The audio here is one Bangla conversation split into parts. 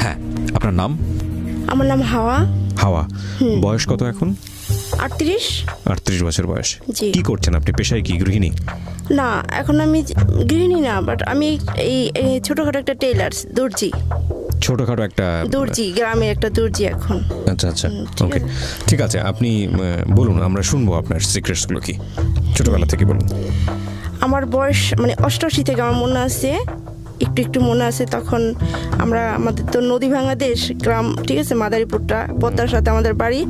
হ্যাঁ, আপনার নাম? আমার নাম হাওয়া। হাওয়া, বয়স কত এখন? 38। 38 বছর বয়স। জি। কি করছেন আপনি? পেশায় কি, গৃহিণী? না, এখন আমি গৃহিণী না, বাট আমি এই ছোটখাটো একটা টেইলার্স, দর্জি। ছোটখাটো একটা দর্জি, গ্রামে একটা দর্জি এখন। আচ্ছা আচ্ছা, ওকে, ঠিক আছে। আপনি বলুন, আমরা শুনবো আপনার সিক্রেটসগুলো কি, ছোটবেলা থেকে বলুন। আমার বয়স মানে 88 থেকে আমার মনে আছে, একটু একটু মনে আছে। তখন আমাদের তো নদী ভাঙা দেশ, গ্রাম, ঠিক আছে, মাদারীপুরটা পদ্মার সাথে আমাদের বাড়ি।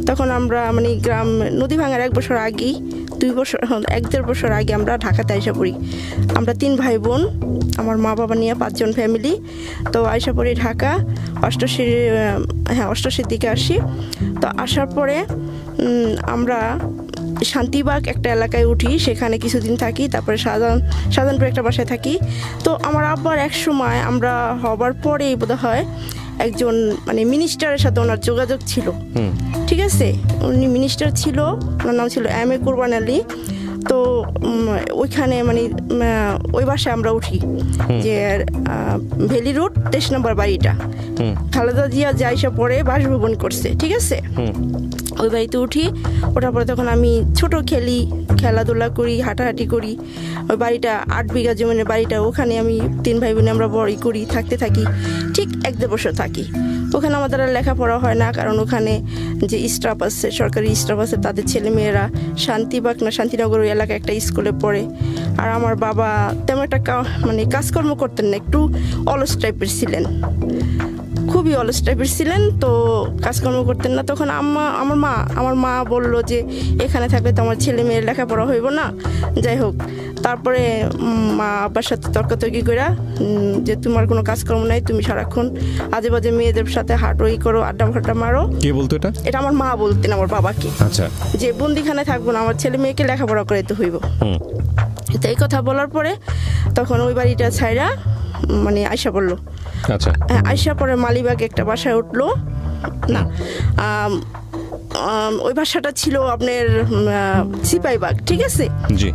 তখন আমরা মানে গ্রাম নদী ভাঙার 1 বছর আগেই, 1-1.5 বছর আগে আমরা ঢাকাতে আইসা পড়ি। আমরা 3 ভাই বোন, আমার মা বাবা নিয়ে 5 জন ফ্যামিলি। তো আইসা পড়ি ঢাকা 88 দিকে আসি। তো আসার পরে আমরা শান্তিবাগ একটা এলাকায় উঠি, সেখানে কিছুদিন থাকি। তারপরে শাহজাহানপুর একটা বাসায় থাকি। তো আমার আব্বার এক সময় আমরা হবার পরেই বোধ হয় একজন মানে মিনিস্টারের সাথে ওনার যোগাযোগ ছিল, ঠিক আছে। উনি মিনিস্টার ছিল, ওনার নাম ছিল এম এ কোরবান আলী। তো ওইখানে মানে ওই বাসায় আমরা উঠি, যে ভ্যালি রোড 23 নম্বর বাড়িটা, খালেদা জিয়া যাইসা পরে বাসভবন করছে, ঠিক আছে। ওই বাড়িতে উঠি, ওঠার পরে তখন আমি ছোট খেলাধুলা করি, হাঁটাহাঁটি করি। ওই বাড়িটা 8 বিঘা জমিনের বাড়িটা, ওখানে আমি 3 ভাই বোনে আমরা বড়ই করি, থাকতে থাকি ঠিক 1-1.5 বছর থাকি। ওখানে আমাদের লেখাপড়া হয় না, কারণ ওখানে যে স্টাফ আছে, সরকারি স্টাফ আছে, তাদের ছেলেমেয়েরা শান্তিবাগ না শান্তিনগর ওই এলাকায় একটা স্কুলে পড়ে। আর আমার বাবা তেমন একটা মানে কাজকর্ম করতেন না, একটু অলস টাইপের ছিলেন, খুবই অলস টাইপের ছিলেন। তো কাজকর্ম করতেন না। তখন আমার মা বলল যে এখানে থাকলে তো আমার ছেলে মেয়ের লেখাপড়া হইব না। যাই হোক, তারপরে মা আব্বার সাথে তর্কাতর্কি করে যে তোমার কোনো কাজকর্ম নাই, তুমি সারাক্ষণ আজে বাজে মেয়েদের সাথে হাঁটোই করো, আড্ডা ফাড্ডা মারো। কে বলতো এটা? এটা আমার মা বলতেন আমার বাবাকে। আচ্ছা। যে বন্দিখানায় থাকবো না, আমার ছেলে মেয়েকে লেখাপড়া করাইতে হইব। তো এই কথা বলার পরে তখন ওই বাড়িটা ছাইরা মানে আয়সা পড়লো। আচ্ছা। আয়সা পরে মালিবাগ একটা বাসায় উঠলো না, ওই বাসাটা ছিল আপনার সিপাহীবাগ, ঠিক আছে।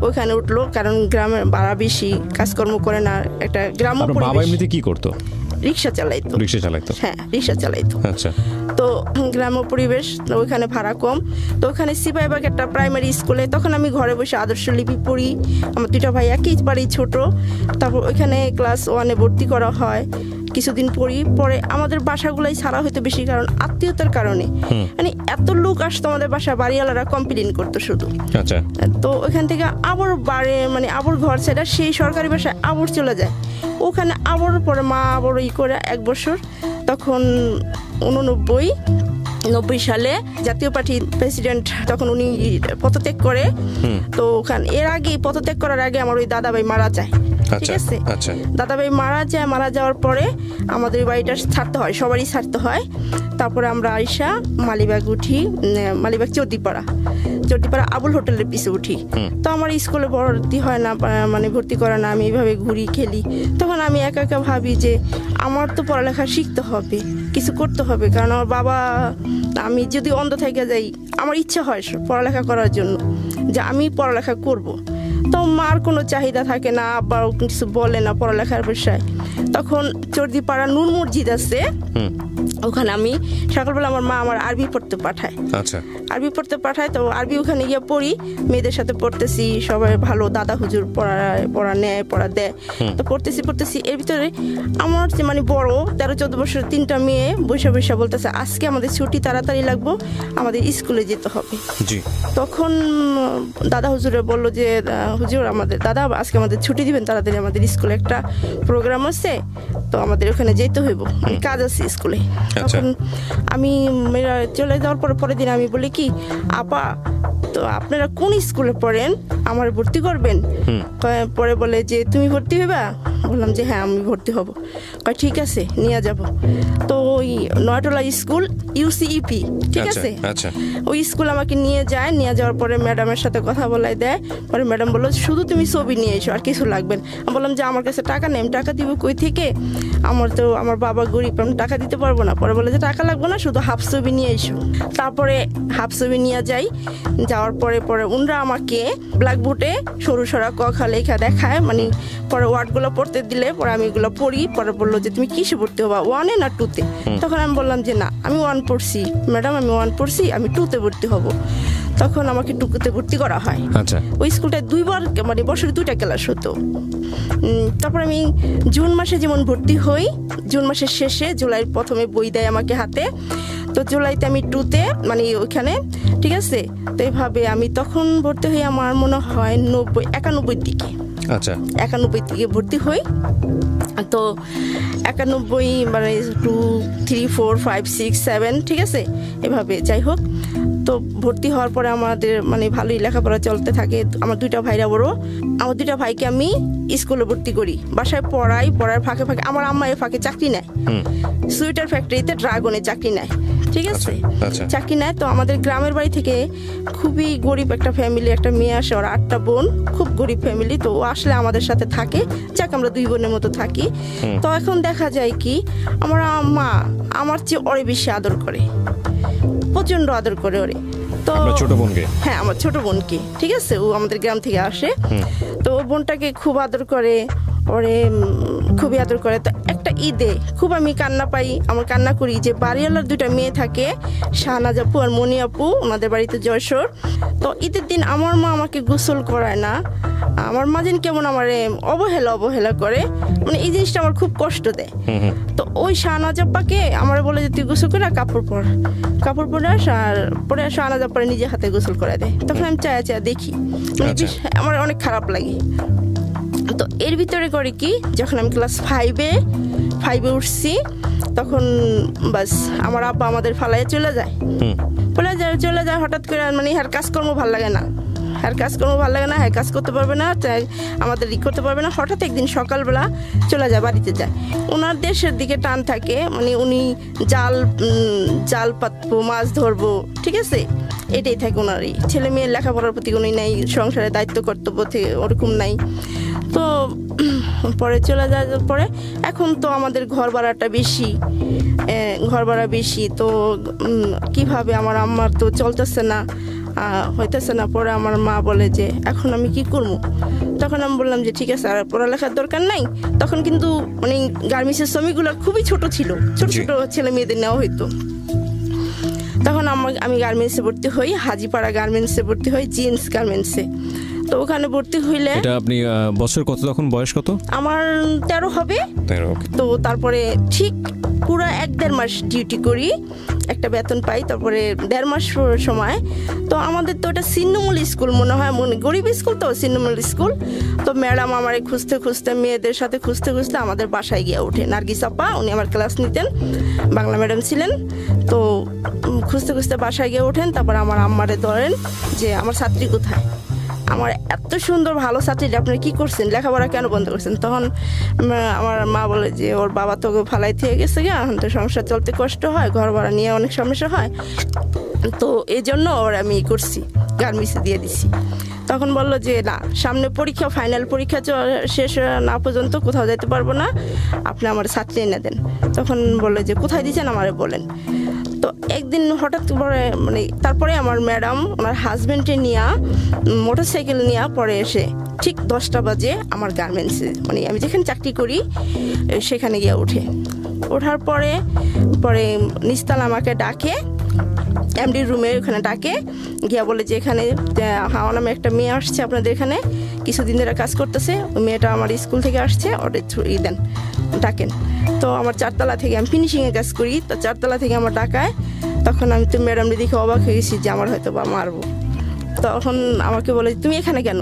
ওইখানে উঠলো, কারণ গ্রামের ভাড়া বেশি, কাজকর্ম করে না, একটা গ্রাম্য পরিবেশ। বাবা এমনিতে কি করতো? রিক্সা চালাইতো। হ্যাঁ, রিক্সা চালাইতো। আচ্ছা। তো গ্রাম্য পরিবেশ, ওইখানে ভাড়া কম। তো ওখানে সিপাহীবাগ একটা প্রাইমারি স্কুলে তখন আমি ঘরে বসে আদর্শ লিপি পড়ি। আমার 2টা ভাই একেবারেই ছোট। তারপর ওইখানে ক্লাস 1-এ ভর্তি করা হয়। কিছুদিন পড়ি, পরে আমাদের বাসাগুলাই ছাড়া হইতো বেশি, কারণ আত্মীয়তার কারণে মানে এত লোক আসতো আমাদের বাসা, বাড়িওয়ালারা কমপ্লেন করতো শুধু। আচ্ছা। তো ওইখান থেকে আবার মানে আবার ঘর ছেড়ে সেই সরকারি বাসায় আবার চলে যায়। ওখানে আবার পরে মা আবার করে 1 বছর, তখন 89 সালে জাতীয় পার্টির প্রেসিডেন্ট, তখন উনি পদত্যাগ করে। তো ওখানে পদত্যাগ করার আগে আমার ওই দাদাভাই মারা যায়, ঠিক আছে। দাদাভাই মারা যাওয়ার পরে আমাদের বাড়িটা ছাড়তে হয়, সবারই ছাড়তে হয়। তারপরে আমরা আইসা মালিবাগ উঠি, মালিবাগ চৌদ্দিপাড়া আবুল হোটেলের পিছে উঠি। তো আমার স্কুলে ভর্তি হয় না, মানে ভর্তি করে না, আমি এইভাবে ঘুরি খেলি। তখন আমি একা একা ভাবি যে আমার তো পড়ালেখা শিখতে হবে, কিছু করতে হবে, কারণ আমার বাবা, আমি যদি অন্ধ থেকে যাই, আমার ইচ্ছা হয় পড়ালেখা করার জন্য, যে আমি পড়ালেখা করব। তো মার কোনো চাহিদা থাকে না, আব্বাও কিছু বলে না পড়ালেখার বিষয়। তখন চৌদ্দিপাড়া নূর মসজিদ আছে, ওখানে আমি সকালবেলা আমার মা আমার আরবি পড়তে পাঠায়। আচ্ছা। আরবি পড়তে পাঠায়, তো আরবি ওখানে গিয়ে পড়ি, মেয়েদের সাথে পড়তেছি, সবাই ভালো, দাদা হুজুর পড়া দেয়। তো পড়তেছি এর ভিতরে আমার মানে বড় 13-14 বছরের 3টা মেয়ে বসে বলতেছে আজকে আমাদের ছুটি, তাড়াতাড়ি লাগবো, আমাদের স্কুলে যেতে হবে। তখন দাদা হুজুরে বললো যে হুজুর দাদা আজকে আমাদের ছুটি দিবেন, তাড়াতাড়ি আমাদের স্কুলে একটা প্রোগ্রাম আছে, তো আমাদের ওখানে যেতে হইব, কাজ আছে স্কুলে। তখন আমি চলে যাওয়ার পরের দিন আমি বলি কি, আপা তো আপনারা কোন স্কুলে পড়েন, আমার ভর্তি করবেন? পরে বলে যে তুমি ভর্তি হইবা? বললাম যে হ্যাঁ আমি ভর্তি হব। কয় ঠিক আছে, নিয়ে যাব। তো ওই নয়টলা স্কুল ইউসিইপি, ঠিক আছে, ওই স্কুল আমাকে নিয়ে যাওয়ার পরে ম্যাডামের সাথে কথা বলাই দেয়। পরে ম্যাডাম বললো শুধু তুমি ছবি নিয়ে এসো, আর কিছু লাগবে না। আমি বললাম যে আমার কাছে টাকা নেই, আমি টাকা দিব কই থেকে, আমার বাবা গরিব, আমি টাকা দিতে পারবো না। পরে বলে যে টাকা লাগবে না, শুধু হাফ ছবি নিয়ে এসো। তারপরে হাফ ছবি নিয়ে যাওয়ার পরে উনরা আমাকে ব্ল্যাক বোর্ডে সরু সরা ক খ লেখা দেখায়, মানে পরে ওয়ার্ডগুলো পড়তে দিলে পরে আমি এগুলো পড়ি। পরে বললো যে তুমি কিসে ভর্তি হবা, 1-এ না 2-তে? তখন আমি বললাম যে না, আমি 1 পড়ছি ম্যাডাম, আমি 1 পড়ছি, আমি 2-তে ভর্তি হব। তখন আমাকে 2-তে ভর্তি করা হয়। আচ্ছা, ওই স্কুলটায় 2বার মানে বছরে 2টা ক্লাস হতো। তারপর আমি জুন মাসে যেমন ভর্তি হই, জুন মাসের শেষে জুলাইয়ের প্রথমে বই দেয় আমাকে হাতে। তো জুলাইতে আমি 2-তে মানে ওইখানে, ঠিক আছে। তো এইভাবে আমি তখন ভর্তি হই আমার মনে হয় 91 দিকে। আচ্ছা, 91 দিকে ভর্তি হই। তো 91 মানে 2, 3, 4, 5, 6, 7, ঠিক আছে, এভাবে যাই হোক। তো ভর্তি হওয়ার পরে আমাদের মানে ভালোই লেখাপড়া চলতে থাকে। আমার 2টা ভাইরা বড়, আমার 2টা ভাইকে আমি স্কুলে ভর্তি করি, বাসায় পড়ার ফাঁকে ফাঁকে আমার আম্মা এর ফাঁকে চাকরি নেয়, সুইটার ফ্যাক্টরিতে ড্রাগনে চাকরি নেয়, ঠিক আছে, চাকরি নেয়। তো আমাদের গ্রামের বাড়ি থেকে খুবই গরিব একটা ফ্যামিলি, একটা মেয়ে আসে, ওর 8টা বোন, খুব গরিব ফ্যামিলি। তো ও আসলে আমাদের সাথে থাকে, যাক আমরা 2 বোনের মতো থাকি। তো এখন দেখা যায় কি, আমার মা আমার চেয়ে ওরে বেশি আদর করে, প্রচন্ড আদর করে ওরে। তো ছোট বোনকে, হ্যাঁ আমার ছোট বোনকে, ঠিক আছে, ও আমাদের গ্রাম থেকে আসে। তো ও বোনটাকে খুব আদর করে, ওরে খুবই আদর করে। তো একটা ঈদে খুব আমি কান্না পাই, আমার কান্না করি যে বাড়িওয়ালার 2টা মেয়ে থাকে, শাহনাজ আপু আর মনি আপু, ওনাদের বাড়িতে যশোর। তো ঈদের দিন আমার মা আমাকে গোসল করায় না, আমার মা যেন কেমন আমার অবহেলা করে, মানে এই জিনিসটা আমার খুব কষ্ট দেয়। তো ওই শাহনাজ আপ্পাকে আমার বলে যে তুই গোসল করে কাপড় পরে আস, আর পরে শাহনাজ আপ্পারে নিজে হাতে গোসল করে দেয়। তখন আমি চায়া দেখি, আমার অনেক খারাপ লাগে। তো এর ভিতরে করে কি, যখন আমি ক্লাস 5-এ উঠছি, তখন বাস আমার আব্বা আমাদের ফালাইয়া চলে যায়। হঠাৎ করে, মানে হ্যাঁ কাজকর্ম ভালো লাগে না, হ্যাঁ কাজ করতে পারবে না, আমাদের করতে পারবে না। হঠাৎ একদিন সকালবেলা চলে যায়, বাড়িতে যায়। ওনার দেশের দিকে টান থাকে, মানে উনি জাল পাতবো, মাছ ধরবো, ঠিক আছে, এটাই থাকে ওনারই। ছেলে মেয়ের লেখাপড়ার প্রতি উনি নাই, সংসারের দায়িত্ব কর্তব্য থেকে ওরকম নাই। তো পরে চলে যাওয়ার পরে এখন তো আমাদের ঘর ভাড়া বেশি। তো কিভাবে আমার আম্মার তো চলতেছে না, হইতেছে না। পরে আমার মা বলে যে এখন আমি কি করবো? তখন আমি বললাম যে ঠিক আছে, আর পড়ালেখার দরকার নাই। তখন কিন্তু মানে গার্মেন্টসের শ্রমিকগুলো খুবই ছোট ছিল, ছোট ছেলে মেয়েদের নেওয়া হইতো। তখন আমি গার্মেন্টসে ভর্তি হই, হাজিপাড়া গার্মেন্টসে ভর্তি হই, জিন্স গার্মেন্টসে। তো ওখানে ভর্তি হইলে এটা আপনি বছর কত, তখন বয়স কত? আমার 13 হবে। তো তারপরে ঠিক পুরো 1-1.5 মাস ডিউটি করি, একটা বেতন পাই। তারপরে 1.5 মাস সময় তো আমাদের তো ওটা ছিন্নমূল স্কুল মনে হয়, গরিব স্কুল তো, ছিন্নমূল স্কুল। তো ম্যাডাম আমারে খুঁজতে মেয়েদের সাথে খুঁজতে আমাদের বাসায় গিয়ে ওঠে। নার্গিস আপা, উনি আমার ক্লাস নিতেন, বাংলা ম্যাডাম ছিলেন। তো খুঁজতে বাসায় গিয়ে ওঠেন। তারপর আমার আম্মারে ধরেন যে আমার ছাত্রী কোথায়, আমার এত সুন্দর ভালো ছাত্রী, আপনি কি করছেন, লেখাপড়া কেন বন্ধ করছেন? তখন আমার মা বলে যে ওর বাবা তো ফালাই থেকে গেছে গিয়ে, এখন তো সংসার চলতে কষ্ট হয়, ঘর ভাড়া নিয়ে অনেক সমস্যা হয়, তো এই জন্য ওর আমি করছি, গার্মেন্টসে দিয়ে দিছি। তখন বললো যে না, সামনে পরীক্ষা, ফাইনাল পরীক্ষা শেষ না পর্যন্ত কোথাও যেতে পারবো না, আপনি আমার ছাত্রী এনে দেন। তখন বললো যে কোথায় দিচ্ছেন আমারে বলেন। তো একদিন হঠাৎ করে মানে তারপরে আমার ম্যাডাম ওনার হাজব্যান্ডে নিয়ে মোটরসাইকেল নিয়ে পরে এসে ঠিক 10টা বাজে আমার গার্মেন্টসে, মানে আমি যেখানে চাকরি করি সেখানে গিয়ে ওঠার পরে নিস্তাল আমাকে ডাকে, এমডির রুমে ওখানে ডাকে, গিয়া বলে যে এখানে হাওয়া নামে একটা মেয়ে আসছে আপনাদের এখানে, কিছুদিন ধরে কাজ করতেছে, ওই মেয়েটা আমার স্কুল থেকে আসছে, ওদের দেন, ডাকেন। তো আমার 4তলা থেকে, আমি ফিনিশিংয়ে কাজ করি, তো 4তলা থেকে আমার ডাকায়। তখন আমি তো ম্যাডামকে দেখে অবাক হয়ে গেছি যে আমার হয়তো বা মারবো। তখন আমাকে বলে তুমি এখানে কেন?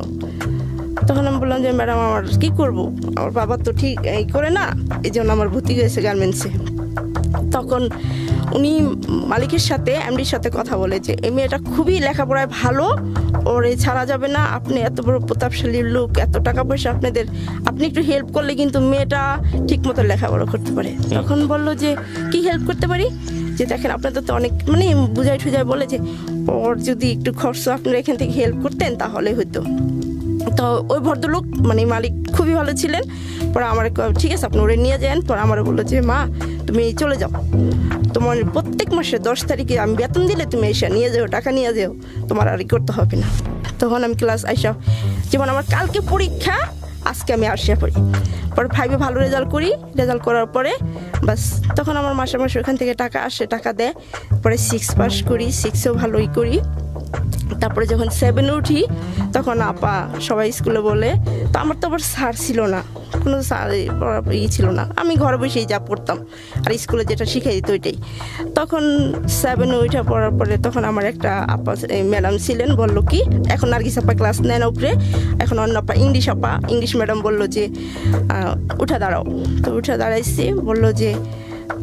তখন আমি বললাম যে ম্যাডাম আমার কি করব, আমার বাবা তো ঠিক এই করে না, এই জন্য আমার ভর্তি হয়েছে গার্মেন্টসে। তখন উনি মালিকের সাথে, এমডির সাথে কথা বলে যে এই মেয়েটা খুবই লেখাপড়ায় ভালো, ওরে ছাড়া যাবে না, আপনি এত বড় প্রতাপশালী লোক, এত টাকা পয়সা আপনাদের, আপনি একটু হেল্প করলে কিন্তু মেয়েটা ঠিক মতো লেখাপড়া করতে পারে। তখন বললো যে কি হেল্প করতে পারি? যে দেখেন আপনাদের তো অনেক মানে বুঝাই ঠুজাই বলে যে ওর যদি একটু খরচ আপনারা এখান থেকে হেল্প করতেন তাহলে হইতো। তো ওই ভদ্রলোক মানে মালিক খুবই ভালো ছিলেন। পরে আমার ঠিক আছে আপনি ওরে নিয়ে যান। পরে আমার বললো যে মা তুমি চলে যাও, তোমার প্রত্যেক মাসে 10 তারিখে আমি বেতন দিলে তুমি এসে নিয়ে যাও, টাকা নিয়ে যাও, তোমার আর করতে হবে না। তখন আমি ক্লাস আইসা, যেমন আমার কালকে পরীক্ষা, আজকে আমি আসিয়া পড়ি, পরে 5-এ ভালো রেজাল্ট করি, রেজাল্ট করার পরে বাস তখন আমার মাসে মাসে ওখান থেকে টাকা আসে, টাকা দেয়, পরে 6 পাস করি, 6-এও ভালোই করি। তারপরে যখন 7-এ উঠি তখন আপা সবাই স্কুলে বলে, তো আমার তো আবার স্যার ছিল না, কোনো স্যার ছিল না, আমি ঘরে বসেই যা পড়তাম আর স্কুলে যেটা শিখিয়ে দিত ওইটাই। তখন 7-এ উঠে পড়ার পরে তখন আমার একটা আপা ম্যাডাম ছিলেন, বললো কি, এখন নার্গিস আপা ক্লাস নেন উপরে, এখন অন্য আপা ইংলিশ ম্যাডাম বললো যে উঠে দাঁড়াও। তো উঠে দাঁড়াইছি, বললো যে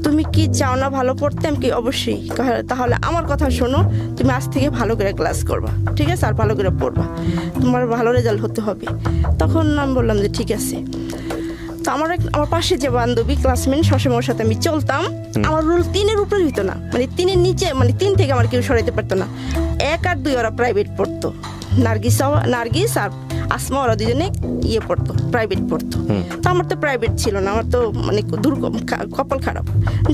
তুমি কি চাও না ভালো পড়তে? আমি কি অবশ্যই, তাহলে আমার কথা শোনো, তুমি আজ থেকে ভালো করে ক্লাস করবা, ঠিক আছে, আর ভালো করে পড়বা, তোমার ভালো রেজাল্ট হতে হবে। তখন আমি বললাম যে ঠিক আছে। তো আমার পাশে যে বান্ধবী ক্লাসমেট, সবসময় ওর সাথে আমি চলতাম, আমার রুল 3-এর উপরে হইতো না, মানে 3-এর নিচে, মানে 3 থেকে আমার কেউ সরাইতে পারতো না। 1 আর 2 ওরা প্রাইভেট পড়তো, নার্গিস আর আসমা ওরা দুজনে পড়তো, প্রাইভেট পড়তো। তো আমার তো প্রাইভেট ছিল না, আমার তো মানে কপাল খারাপ।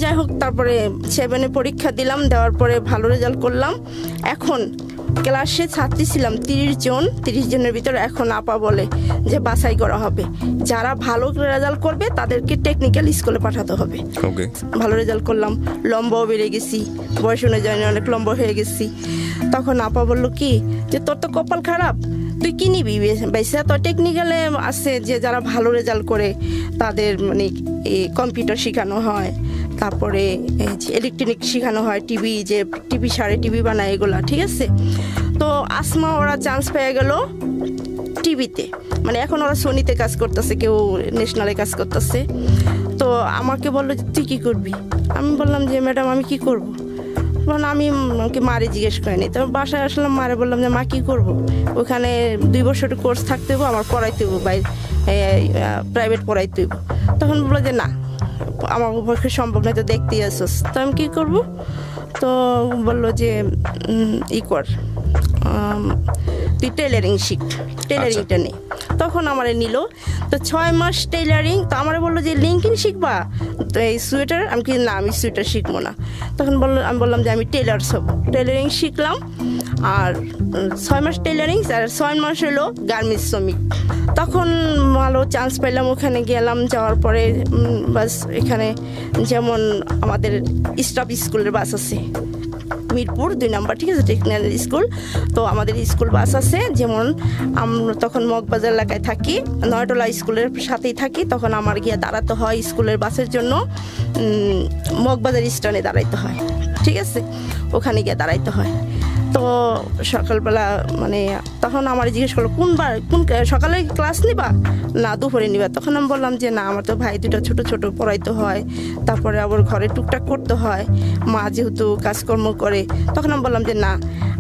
যাই হোক, তারপরে 7-এ পরীক্ষা দিলাম, দেওয়ার পরে ভালো রেজাল্ট করলাম। এখন ক্লাসে ছাত্রী ছিলাম 30 জনের ভিতরে, এখন আপা বলে যে বাছাই করা হবে, যারা ভালো রেজাল্ট করবে তাদেরকে টেকনিক্যাল স্কুলে পাঠাতে হবে। ভালো রেজাল্ট করলাম, লম্বাও বেড়ে গেছি, বয়স অনুযায়ী অনেক লম্বা হয়ে গেছি। তখন আপা বললো কি, যে তোর তো কপাল খারাপ, তুই কি নিবি বেশি? তো টেকনিক্যালে আছে যে যারা ভালো রেজাল্ট করে তাদের মানে কম্পিউটার শেখানো হয়, তারপরে ইলেকট্রনিক শেখানো হয়, টিভি সারে টিভি বানায় এগুলা, ঠিক আছে। তো আসমা ওরা চান্স পেয়ে গেল টিভিতে, মানে এখন ওরা সোনিতে কাজ করতেছে, কেউ ন্যাশনালে কাজ করতেছে। তো আমাকে বললো যে তুই কী করবি? আমি বললাম যে ম্যাডাম আমি কি করব? তখন আমি মারে জিজ্ঞেস করিনি। তো বাসায় আসলাম, মারে বললাম যে মা কী করবো, ওখানে 2 বছরের কোর্স থাকতে হইব, আমার পড়াইতে হইব, বাইরে প্রাইভেট পড়াইতে হইব। তখন বললো যে না, আমার পক্ষে সম্ভব নয়, তো দেখতেই আসোস। তো আমি কী করবো? তো বললো যে কর, তুই টেলারিং শিখ, টেলারিংটা নেই। তখন আমার নিল, তো 6 মাস টেলারিং। তো আমার বললো যে লিঙ্কিং শিখবা, তো এই সোয়েটার। আমি কি না, আমি সোয়েটার শিখবো না। তখন আমি বললাম যে আমি টেলার্স হব, টেলারিং শিখলাম। আর 6 মাস টেলারিং আর 6 মাস হলো গার্মেন্টস শ্রমিক। তখন ভালো চান্স পেলাম, ওখানে গেলাম। যাওয়ার পরে বাস এখানে যেমন আমাদের স্টাফ স্কুলের বাস আছে মিরপুর 2 নম্বর, ঠিক আছে, টেকনিক্যাল স্কুল। তো আমাদের স্কুল বাস আছে, যেমন আমরা তখন মগবাজার এলাকায় থাকি, নয়টলা স্কুলের সাথেই থাকি। তখন আমার গিয়ে দাঁড়াতে হয় স্কুলের বাসের জন্য, মগবাজার স্ট্যান্ডে দাঁড়াইতে হয়, ঠিক আছে, ওখানে গিয়ে দাঁড়াইতে হয়। তো সকালবেলা মানে তখন আমার জিজ্ঞেস করলো কোন সকালে ক্লাস নিবা না দুপুরে নিবা? তখন আমি বললাম যে না, আমার তো ভাই 2টা ছোট পড়াইতে হয়, তারপরে আবার ঘরে টুকটাক করতে হয়, মা যেহেতু কাজকর্ম করে। তখন আমি বললাম যে না,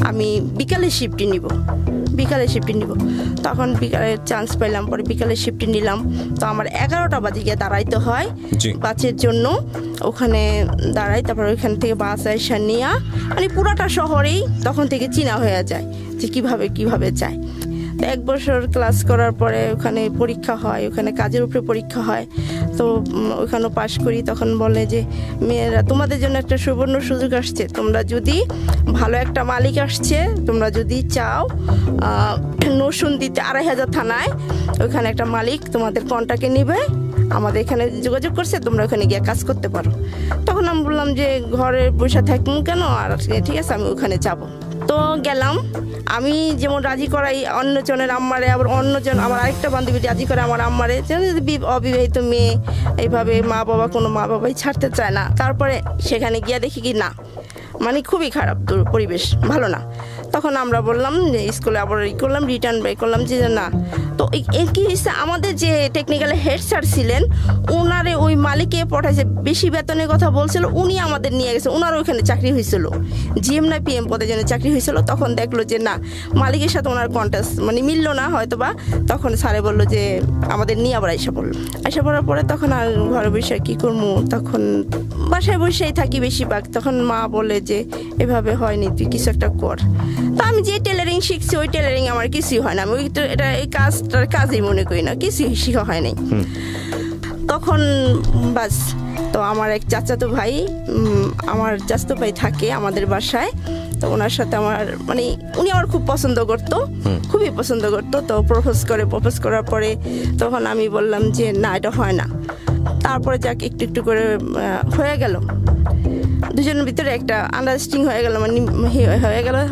আমি বিকালে শিফটে নিব। তখন বিকালে চান্স পেলাম, পরে বিকালে শিফটে নিলাম। তো আমার 11টা বাজে গিয়ে দাঁড়াইতে হয় বাসের জন্য, ওখানে দাঁড়াই। তারপরে ওইখান থেকে বাস এসে নিয়ে মানে পুরাটা শহরেই তখন থেকে চিনা হয়ে যায় যে কিভাবে যায়। তো 1 বছর ক্লাস করার পরে ওখানে পরীক্ষা হয়, ওখানে কাজের উপরে পরীক্ষা হয়। তো ওখানেও পাশ করি। তখন বলে যে মেয়েরা, তোমাদের জন্য একটা সুবর্ণ সুযোগ আসছে, তোমরা যদি ভালো একটা মালিক আসছে, তোমরা যদি চাও নরসিংদীতে 2500 থানায় ওখানে একটা মালিক তোমাদের কন্ট্রাক্টে নিবে, আমাদের এখানে যোগাযোগ করছে, তোমরা ওখানে গিয়ে কাজ করতে পারো। তখন আমি বললাম যে ঘরে বসে থাকবো কেন, আর ঠিক আছে আমি ওখানে যাব। তো গেলাম। আমি যেমন রাজি করাই অন্যজনের আম্মারে, আবার অন্যজন আমার আরেকটা বান্ধবী রাজি করে আমার আম্মারে, অবিবাহিত মেয়ে এইভাবে মা বাবাই ছাড়তে চায় না। তারপরে সেখানে গিয়ে দেখি কি না, মানে খুবই খারাপ পরিবেশ, ভালো না। তখন আমরা বললাম যে স্কুলে আবার করলাম, রিটার্ন বাই করলাম যে না। তো কি হয়েছে, আমাদের যে টেকনিক্যাল হেড স্যার ছিলেন, ওনারে ওই মালিকে পাঠাইছে, বেশি বেতনের কথা বলছিল, উনি আমাদের নিয়ে গেছে, ওনার ওইখানে চাকরি হয়েছিল, জিএম না পিএম পদের জন্য চাকরি হয়েছিল। তখন দেখলো যে না, মালিকের সাথে ওনার কন্ট্যাক্ট মানে মিললো না হয়তো বা। তখন স্যারে বললো যে আমাদের নিয়ে আবার আইসা পড়ার পরে তখন আর ঘরে বসে কী করবো, তখন বাসায় বসেই থাকি বেশিরভাগ। তখন মা বলে যে এভাবে হয়নি, তুই কিছু একটা কর। তো আমি যে টেলারিং শিখছি, ওই টেলারিং আমার কিছুই হয় না, আমি এই কাজটার কাজই মনে করি না, কিছুই শেখা হয় নাই। তখন বাস, তো আমার এক চাচাতো ভাই থাকে আমাদের বাসায়। তো ওনার সাথে আমার মানে উনি আমার খুব পছন্দ করতো, খুবই পছন্দ করতো। তো প্রপোজ করার পরে তখন আমি বললাম যে না, এটা হয় না। তারপরে যাক একটু একটু করে হয়ে গেল, দুজনের ভিতরে একটা আন্ডারস্ট্যান্ডিং হয়ে গেল, মানে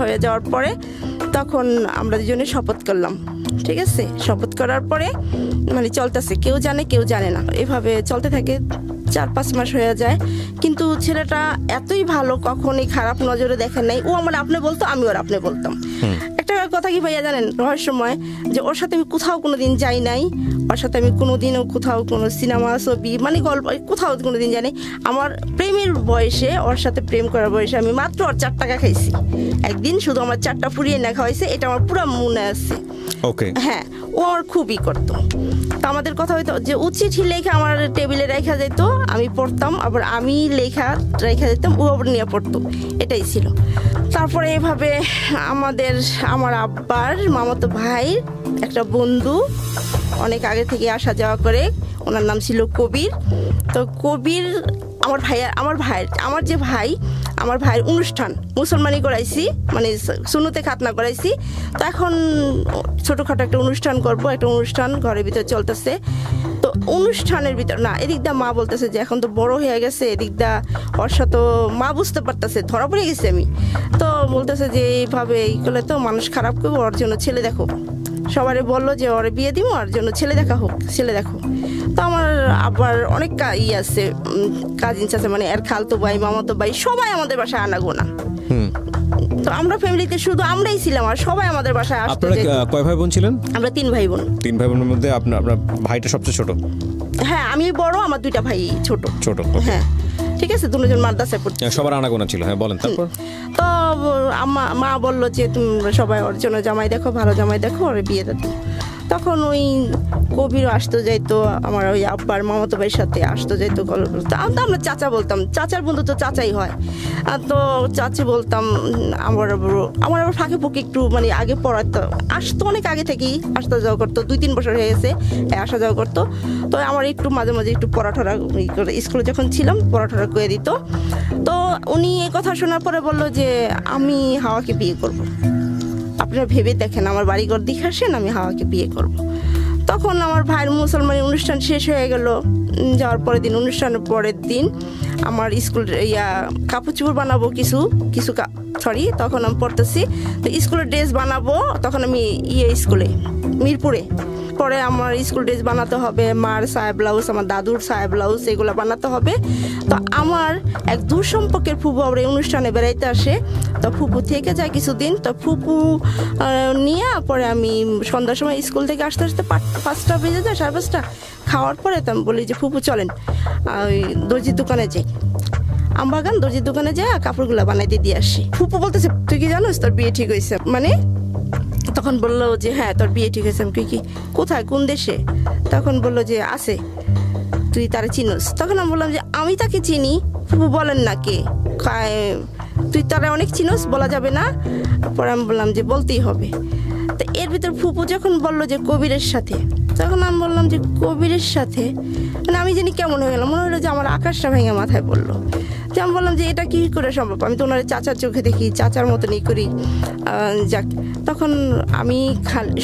হয়ে যাওয়ার পরে তখন আমরা দুজনে শপথ করলাম। ঠিক আছে, শপথ করার পরে মানে চলতেছে, কেউ জানে না, এভাবে চলতে থাকে। 4-5 মাস হয়ে যায়, কিন্তু ছেলেটা এতই ভালো, কখনই খারাপ নজরে দেখেন নাই। ও আমার আপনি বলতো, আমি ওর আপনি বলতাম। একটা কথা কি ভাইয়া জানেন, রহস্যময়, যে ওর সাথে আমি কোথাও কোনোদিন যাই নাই, ওর সাথে আমি কোনোদিনও কোথাও কোনো সিনেমা ছবি মানে গল্প কোথাও কোনোদিন যাই নাই। আমার প্রেমের বয়সে, ওর সাথে প্রেম করার বয়সে আমি মাত্র ওর 4 টাকা খাইছি একদিন, শুধু আমার 4টা ফুরিয়ে না খাওয়াইছে, এটা আমার পুরো মনে আছে। ওকে, হ্যাঁ, ও আমার খুবই করতো। তো আমাদের কথা হইতো যে ও চিঠি লেখা আমার টেবিলে রেখা যেত, আমি পড়তাম, আবার আমি লেখা রেখা যেতাম, ও আবার নিয়ে পড়তো, এটাই ছিল। তারপরে এভাবে আমার আব্বার মামাতো ভাইয়ের একটা বন্ধু অনেক আগে থেকে আসা যাওয়া করে, ওনার নাম ছিল কবির। তো কবির আমার ভাইয়ের অনুষ্ঠান মুসলমানি করাইছি, মানে সুন্নতে খাতনা করাইছি। তো এখন ছোটখাটো একটা অনুষ্ঠান করব, একটা অনুষ্ঠান ঘরের ভিতরে চলতেছে। তো অনুষ্ঠানের ভিতর না, এদিক দা মা বলতেছে যে এখন তো বড় হয়ে গেছে, এদিক দা ওর সাথে মা বুঝতে পারতেছে, ধরা পড়ে গেছি আমি। তো বলতেছে যে এইভাবে এই করলে তো মানুষ খারাপ করবো, ওর জন্য ছেলে দেখো। সবারে বললো যে ওরে বিয়ে দিব, ওর জন্য ছেলে দেখো। তো আমার আবার অনেক আছে, কাজিনস আছে, মানে এর খালতো ভাই, মামাতো ভাই, সবাই আমাদের বাসায় আনাগোনা। তো আমরা ফ্যামিলিতে শুধু আমরাই ছিলাম, আর সবাই আমাদের বাসায় আসতো। আপনারা কয় ভাই বোন ছিলেন? আমরা 3 ভাই বোন। 3 ভাই বোনের মধ্যে আপনার ভাইটা সবচেয়ে ছোট? হ্যাঁ, আমি বড়, আমার 2টা ভাই ছোট। হ্যাঁ, ঠিক আছে, দুজন মাদ্রাসায় পড়ছে। সবার আনাগোনা ছিল। হ্যাঁ, বলেন তারপর। তো মা বললো যে তুমি সবাই ওর জন্য জামাই দেখো, ভালো জামাই দেখো, ওর বিয়ে দাও। তখন ওই কবিরও আসতো যাইতো, আমার ওই আব্বার মামাতো ভাইয়ের সাথে আসতো যাইতো, গল্প বলতো। আমরা চাচা বলতাম, চাচার বন্ধু তো চাচাই হয়। তো চাচি বলতাম। আমার আবার ফাঁকে ফুঁকে একটু মানে আগে পড়াতো, আসতো অনেক আগে থেকেই আসা যাওয়া করতো, 2-3 বছর হয়ে গেছে আসা যাওয়া করতো। তো আমার একটু মাঝে মাঝে একটু পড়াঠরা স্কুলে যখন ছিলাম পড়াঠরা করে দিত। তো উনি এই কথা শোনার পরে বললো যে আমি হাওয়াকে বিয়ে করবো, আপনারা ভেবে দেখেন, আমার বাড়িঘর দেখে আসেন, আমি হাওয়াকে বিয়ে করব। তখন আমার ভাইয়ের মুসলমানের অনুষ্ঠান শেষ হয়ে গেল। যাওয়ার অনুষ্ঠানের পরের দিন আমার স্কুল কাপড় চোপড় বানাবো কিছু তখন আমি পড়তেছি, তো স্কুলের ড্রেস বানাবো। তখন আমি স্কুলে মিরপুরে পরে আমার স্কুল ড্রেস বানাতে হবে, মার সায়া ব্লাউজ, আমার দাদুর সায়া ব্লাউজ, এগুলো বানাতে হবে। তো আমার এক দূর সম্পর্কের ফুপু আবার এই অনুষ্ঠানে বেড়াইতে আসে। তো ফুপু থেকে যায় কিছুদিন। তো ফুপু নিয়ে পরে আমি সন্ধ্যার সময় স্কুল থেকে আসতে 5টা বেজে যায়, 5:30। খাওয়ার পরে তো আমি বলি যে ফুপু চলেন ওই দর্জির দোকানে যাই, আমবাগান দর্জির দোকানে যাই, কাপড়গুলো বানাইতে দিয়ে আসি। ফুপু বলতেছে তুই কি জানোস তোর বিয়ে ঠিক হয়েছে? মানে তখন বললো যে হ্যাঁ তোর বিয়ে ঠিক হয়েছে। আমি কি কোথায়, কোন দেশে? তখন বললো যে আছে, তুই তারা চিনোস? তখন আমি বললাম যে আমি তাকে চিনি। ফুপু বলেন না কে? তুই তারা অনেক চিনোস, বলা যাবে না? পরে আমি বললাম যে বলতেই হবে। তো এর ভিতর ফুপু যখন বললো যে কবিরের সাথে, তখন আমি বললাম যে কবিরের সাথে, মানে আমি জানি কেমন হয়ে গেলাম, মনে হলো যে আমার আকাশটা ভেঙে মাথায় পড়লো। যে আমি বললাম যে এটা কি করে সম্ভব, আমি তো ওনার চাচার চোখে দেখি, চাচার মতনই করি। যাক, তখন আমি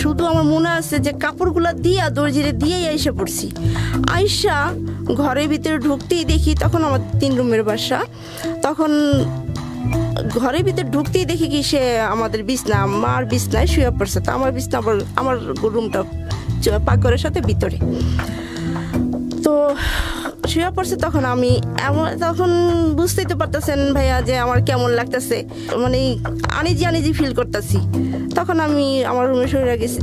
শুধু আমার মনে আছে যে কাপড়গুলো দিয়া দর্জিরে দিয়েই এসে পড়ছি। আইসা ঘরের ভিতরে ঢুকতেই দেখি, তখন আমার 3 রুমের বাসা, তখন ঘরের ভিতরে ঢুকতেই দেখি কি সে আমাদের বিছনা, আমার বিছনায় শুয়ে পড়ছে। তো আমার বিছনা আবার আমার রুমটা পাকঘরের সাথে ভিতরে, তো শুয়ে পড়ছে। তখন আমি তখন বুঝতেই তো পারতেছেন ভাইয়া যে আমার কেমন লাগতেছে, মানে আনিজি ফিল করতেছি। তখন আমি আমার রুমে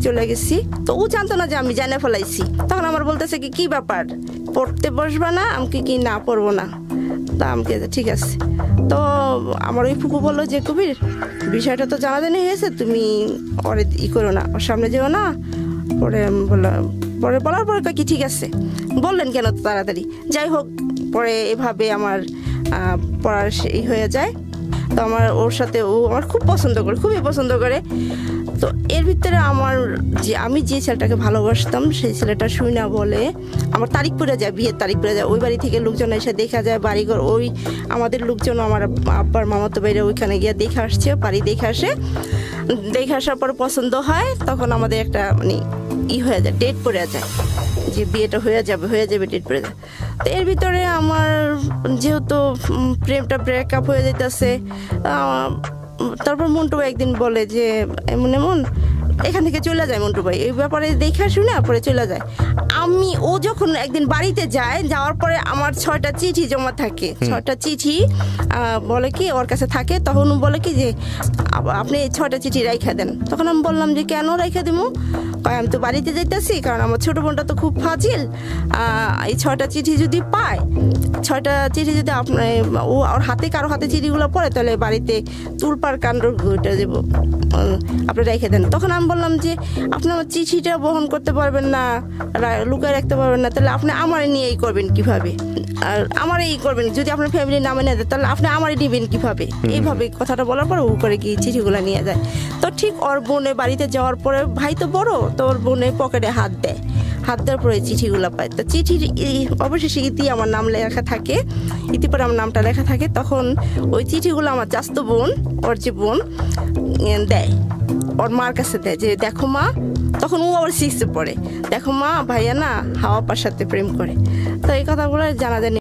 চলে গেছি। তো ও জানতো না যে আমি জানে ফেলাইছি। তখন আমার বলতেছে কি ব্যাপার, পড়তে বসবা না? আমাকে কি না পড়বো না? তা আমাকে ঠিক আছে। তো আমার ওই ফুপু বললো যে কবির বিষয়টা তো জানাজানি হয়েছে, তুমি ওরে করো না, ওর সামনে যেও না। পরে বলার পরে কি ঠিক আছে, বললেন কেন তো তাড়াতাড়ি? যাই হোক, পরে এভাবে আমার পড়ার হয়ে যায়। তো আমার ওর সাথে, ও আমার খুব পছন্দ করে, খুবই পছন্দ করে। তো এর ভিতরে আমি যে ছেলেটাকে ভালোবাসতাম সেই ছেলেটা শুই না বলে আমার তারিখ পড়ে যায়, বিয়ের তারিখ পড়ে যায়। ওই বাড়ি থেকে লোকজন এসে দেখা যায় বাড়িঘর, ওই আমাদের লোকজন আমার আব্বার মামাতো বাইরে ওইখানে গিয়ে দেখে আসছে, বাড়ি দেখে আসে। দেখে আসার পর পছন্দ হয়, তখন আমাদের একটা মানে হয়ে যায়, ডেট পড়ে যায় যে বিয়েটা হয়ে যাবে, ডেট পড়ে যায়। তো এর ভিতরে আমার যেহেতু প্রেমটা ব্রেকআপ হয়ে যেতেছে, তারপর মন্টু ভাই একদিন বলে যে এমন এখান থেকে চলে যায়। মন্টু ভাই এই ব্যাপারে দেখে শুনে পরে চলে যায়। ও যখন একদিন বাড়িতে যায়, যাওয়ার পরে আমার 6টা চিঠি জমা থাকে, 6টা চিঠি বলে কি ওর কাছে থাকে। তখন ও বলে কি যে আপনি এই 6টা চিঠি রাইখা দেন। তখন আমি বললাম যে কেন রাইখা দেবো? আমি তো বাড়িতে যাইতেছি, কারণ আমার ছোট বোনটা তো খুব ফাজিল। এই 6টা চিঠি যদি পায়, 6টা চিঠি যদি ওর হাতে কারো হাতে চিঠিগুলো পড়ে, তাহলে বাড়িতে তুলপার কাণ্ড ঘটে দেবো, আপনি রেখে দেন। তখন আমি বললাম যে আপনি আমার চিঠিটা বহন করতে পারবেন না, লুকায় রাখতে পারবেন না, তাহলে আপনি আমারে নিয়ে এই করবেন কিভাবে? আর আমার এই করবেন যদি আপনার ফ্যামিলির নামে না দেয়, তাহলে আপনি আমারই নেবেন কিভাবে? এইভাবে কথাটা বলার পরে ও করে কি চিঠিগুলো নিয়ে যায়। তো ঠিক ওর বোনের বাড়িতে যাওয়ার পরে, ভাই তো বড়, তো ওর বোনের পকেটে হাত দেওয়ার পরে চিঠিগুলো পায়। তো চিঠির অবশেষে আমার নাম লেখা থাকে, পরে আমার নামটা লেখা থাকে। তখন ওই চিঠিগুলো আমার চাস্তো বোন, ওর যে বোন, দেয় ওর মার কাছে, দেয় যে দেখো মা। তখন ও আবার 6 পড়ে, দেখো মা ভাইয়া না হাওয়া আপার সাথে প্রেম করে। তো এই কথাগুলো জানা যায়।